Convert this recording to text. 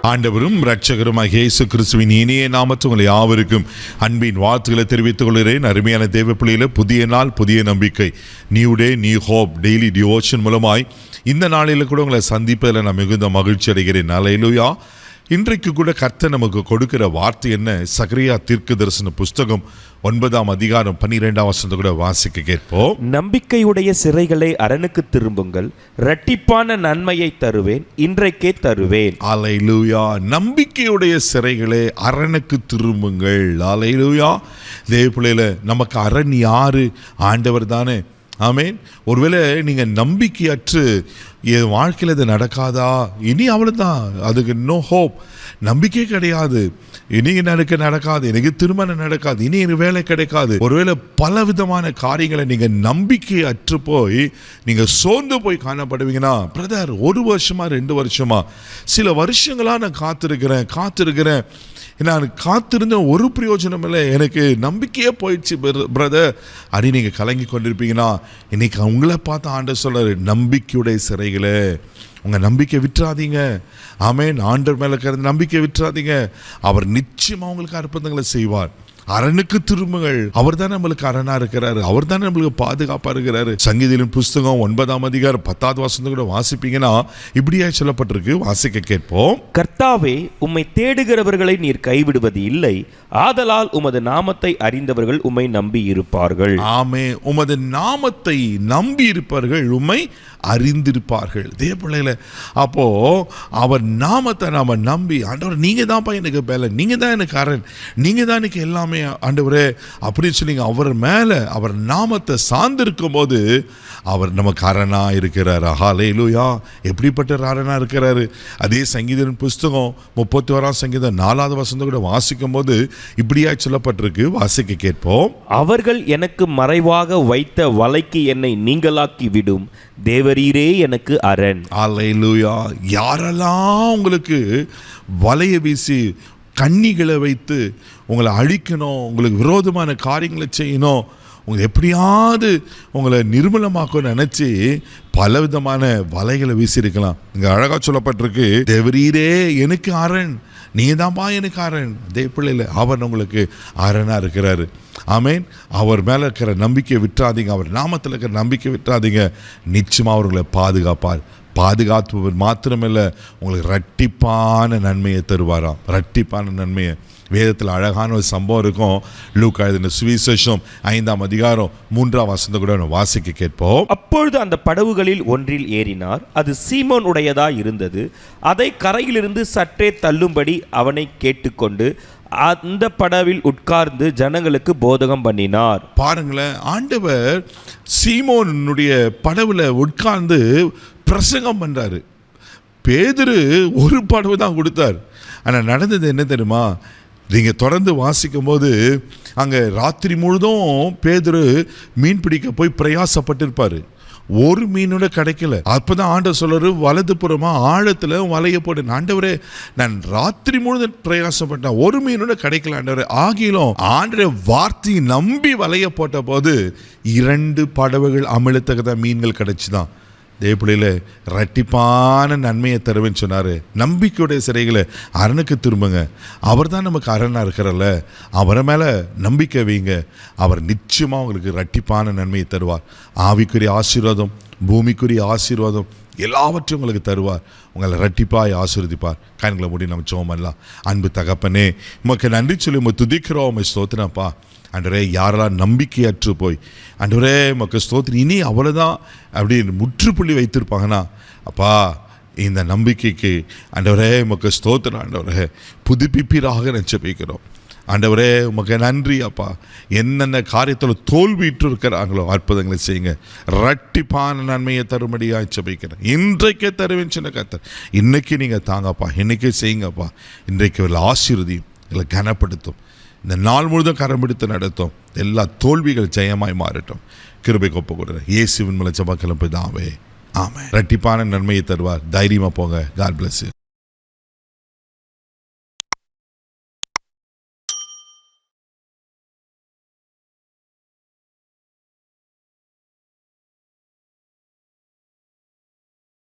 ஆண்டவரும் இரட்சகருமாகிய இயேசு கிறிஸ்துவின் இனிய நாமத்தில் உங்களை யாவருக்கும் அன்பின் வாழ்த்துக்களை தெரிவித்துக் கொள்கிறேன். அருமையான தேவ பிள்ளையில புதிய நாள், புதிய நம்பிக்கை, new day new hope daily devotion மூலமாய் இந்த நாளில் கூட உங்களை சந்திப்பதில் நான் மிகுந்த மகிழ்ச்சி அடைகிறேன். அல்லேலூயா. இன்றைக்கு கூட கர்த்தர் நமக்கு கொடுக்கிற வார்த்தை என்ன? சகரியா தீர்க்கதரிசன புஸ்தகம் 9ஆம் அதிகாரம் 12ஆம் வசனத்தை கூட வாசிக்க கேட்போம். நம்பிக்கையுடைய சிறைகளை அரணுக்கு திரும்புங்கள், இரட்டிப்பான நன்மையை தருவேன், இன்றைக்கே தருவேன். அல்லேலூயா. நம்பிக்கையுடைய சிறைகளை அரணுக்கு திரும்புங்கள். அல்லேலூயா. தேவ பிள்ளையில நமக்கு அரண் யாரு? ஆண்டவர் தானே. ஆமேன். ஒருவேளை நீங்கள் நம்பிக்கையற்று என் வாழ்க்கையில் இது நடக்காதா, இனி அவ்வளோதான், அதுக்கு நோ ஹோப், நம்பிக்கை கிடையாது, இனி எனக்கு நடக்காது, எனக்கு திருமணம் நடக்காது, இனி எனக்கு வேலை கிடைக்காது, ஒருவேளை பல விதமான காரியங்களை நீங்கள் நம்பிக்கை அற்று போய் நீங்கள் சோர்ந்து போய் காணப்படுவீங்கன்னா, பிரதர் 1 வருஷமா 2 வருஷமா சில வருஷங்களாக நான் காத்திருக்கிறேன், நான் காத்திருந்த ஒரு பிரயோஜனம் இல்லை, எனக்கு நம்பிக்கையே போயிடுச்சு பிரதர் அப்படி நீங்கள் கலங்கி கொண்டிருப்பீங்கன்னா, இன்னைக்கு உங்களை பார்த்து ஆண்டவர் சொல்றாரு, நம்பிக்கையுடைய சிறைகளே உங்கள் நம்பிக்கை விட்டுறாதீங்க. ஆமேன். ஆண்டவர் மேலே இருக்கிற நம்பிக்கை விட்டுறாதீங்க. அவர் நிச்சயமாக உங்களுக்கு அற்புதங்களை செய்வார். அரணுக்கு திரும்புங்கள். அவர் தான் நம்மளுக்கு அரணா இருக்கிறாரு, அவர் தான் நம்மளுக்கு பாதுகாப்பா இருக்கிறாரு. சங்கீதத்தின் புஸ்தகம் 9ஆம் அதிகாரம் 10வது வசனத்தை கூட வாசிப்பீங்கன்னா இப்படியா சொல்லப்பட்டிருக்கு. வாசிக்க கேட்போம். கர்த்தாவே, உம்மை தேடுகிறவர்களை நீர் கைவிடுவது இல்லை, ஆதலால் உமது நாமத்தை அறிந்தவர்கள் உம்மை நம்பி இருப்பார்கள். ஆமே. உமது நாமத்தை நம்பி இருப்பார்கள், உம்மை அறிந்திருப்பார்கள். இதே பிள்ளைகள அப்போ அவர் நாமத்தை நாம நம்பி, ஆண்டவர் நீங்க தான்ப்பா எனக்கு பேல, நீங்க தான் எனக்கு அரண், நீங்க தான் எனக்கு எல்லாமே ஆண்டவரே அப்படின்னு சொல்லி அவர் மேல அவர் நாமத்தை சார்ந்திருக்கும் போது அவர் நமக்கு அரணா இருக்கிறார். ஹல்லேலூயா. எப்படிப்பட்ட அரணா இருக்கிறாரு? அதே சங்கீதத்தின் புஸ்தகம் 31ஆம் சங்கீதம் 4வது வசனத்தை கூட வாசிக்கும் போது இப்படியா சொல்லப்பட்டிருக்கு. வாசிக்க கேட்போம். அவர்கள் எனக்கு மறைவாக வைத்த வலைக்கு என்னை நீங்களாக்கி விடும், தேவரீரே எனக்கு அரண். அல்லேலூயா. யாரெல்லாம் உங்களுக்கு வலைய வீசி கண்ணிகளை வைத்து உங்களை அழிக்கணும், உங்களுக்கு விரோதமான காரியங்களை செய்யணும், உங்களை எப்படியாவது உங்களை நிர்மலமாக்க நினைச்சு பல விதமான வலைகளை வீசியிருக்கலாம். இங்க அழகா சொல்லப்பட்டிருக்கு, தேவரீரே எனக்கு அரண், நீங்க தான்ப்பா எனக்கு அரண். தேவ பிள்ளையில அவர் உங்களுக்கு அரணா இருக்கிறாரு. ஆமேன். அவர் மேல இருக்கிற நம்பிக்கை விட்டுறாதீங்க, அவர் நாமத்தில் இருக்கிற நம்பிக்கை விட்டுறாதீங்க. நிச்சயமா அவர்களை பாதுகாப்பார். பாதுகாப்பு மாத்திரமில்லை, உங்களுக்கு இரட்டிப்பான நன்மையை தருவாராம். இரட்டிப்பான நன்மையை. வேதத்தில் அழகான ஒரு சம்பவம் இருக்கும். லூக்கா எழுதின சுவிசேஷம் 5ஆம் அதிகாரம் 3ஆம் வசனத்தை கூட வாசிக்க கேட்போம். அப்பொழுது அந்த படவுகளில் ஒன்றில் ஏறினார், அது சீமோன் உடையதா இருந்தது. அதை கரையிலிருந்து சற்றே தள்ளும்படி அவனை கேட்டுக்கொண்டு அந்த படவில் உட்கார்ந்து ஜனங்களுக்கு போதகம் பண்ணினார். பாருங்களேன், ஆண்டவர் சீமோனுடைய படவுல உட்கார்ந்து பிரசங்கம் பண்றாரு. பேதுரு ஒரு படவு தான் கொடுத்தார். ஆனால் நடந்தது என்ன தெரியுமா? நீங்கள் தொடர்ந்து வாசிக்கும் போது அங்கே ராத்திரி முழுதும் பேதுரு மீன் பிடிக்க போய் பிரயாசப்பட்டிருப்பாரு. ஒரு மீனோட கிடைக்கல. அப்பதான் ஆண்டவர் சொல்றாரு, வலது புறமா ஆழத்துல வலைய போட்டு. ஆண்டவரே, நான் ராத்திரி முழுதும் பிரயாசப்பட்டேன், ஒரு மீனோட கிடைக்கல ஆண்டவரே. ஆகிலும் ஆண்டவரே வார்த்தையை நம்பி வலைய போட்ட போது 2 படவுகள் அமிழத்தக்கதான் மீன்கள் கிடைச்சுதான். தேவப்பிள்ளையில இரட்டிப்பான நன்மையை தருவேன்னு சொன்னாரு. நம்பிக்கையுடைய சிறைகளை அரணுக்கு திரும்புங்க. அவர் தான் நமக்கு அரணா இருக்கிறல்ல, அவரை மேல நம்பிக்கை வைங்க. அவர் நிச்சயமா உங்களுக்கு இரட்டிப்பான நன்மையை தருவார். ஆவிக்குரிய ஆசீர்வாதம், பூமிக்குரிய ஆசீர்வாதம் எல்லாவற்றையும் உங்களுக்கு தருவார். உங்களை இரட்டிப்பாய் ஆசீர்வதிப்பார். கண்களை மூடி நம்ம ஜெபம் பண்ணலாம். அன்பு தகப்பனே, உமக்கு நன்றி சொல்லி உம்மை துதிக்கிறோம், உம்மை ஸ்தோத்திரப்பா. ஆண்டவரே, யாரெல்லாம் நம்பிக்கையற்று போய் ஆண்டவரே உமக்கு ஸ்தோத்திரம், இனி அவ்வளோதான் அப்படின்னு முற்றுப்புள்ளி வைத்திருப்பாங்கன்னா, அப்பா இந்த நம்பிக்கைக்கு ஆண்டவரே உமக்கு ஸ்தோத்திரம். ஆண்டவரே, புதுப்பிப்பீராக ஜெபிக்கிறோம். ஆண்டவரே உமக்கு நன்றி அப்பா. என்னென்ன காரியத்தில் தோல்விட்டு இருக்கிறாங்களோ அற்புதங்களை செய்யுங்க. இரட்டிப்பான நன்மையை தரும்படியாக ஜெபிக்கிறேன். இன்றைக்கே தருவேன் சின்ன கர்த்தர். இன்னைக்கு நீங்கள் தாங்கப்பா, இன்னைக்கே செய்யுங்கப்பா. இன்றைக்கு ஒரு ஆசீர்வதியும் இல்லை கனப்படுத்தும். இந்த நாள் முழுதும் கரம் பிடித்து நடத்தும். எல்லா தோல்விகள் ஜெயமாய் மாறட்டும். கிருபை கொப்பு கொடுற இயேசுவின் மூலம் ஜெபம் கிளம்புதாவே. ஆமென். இரட்டிப்பான நன்மையை தருவார். தைரியமா போங்க. God bless you.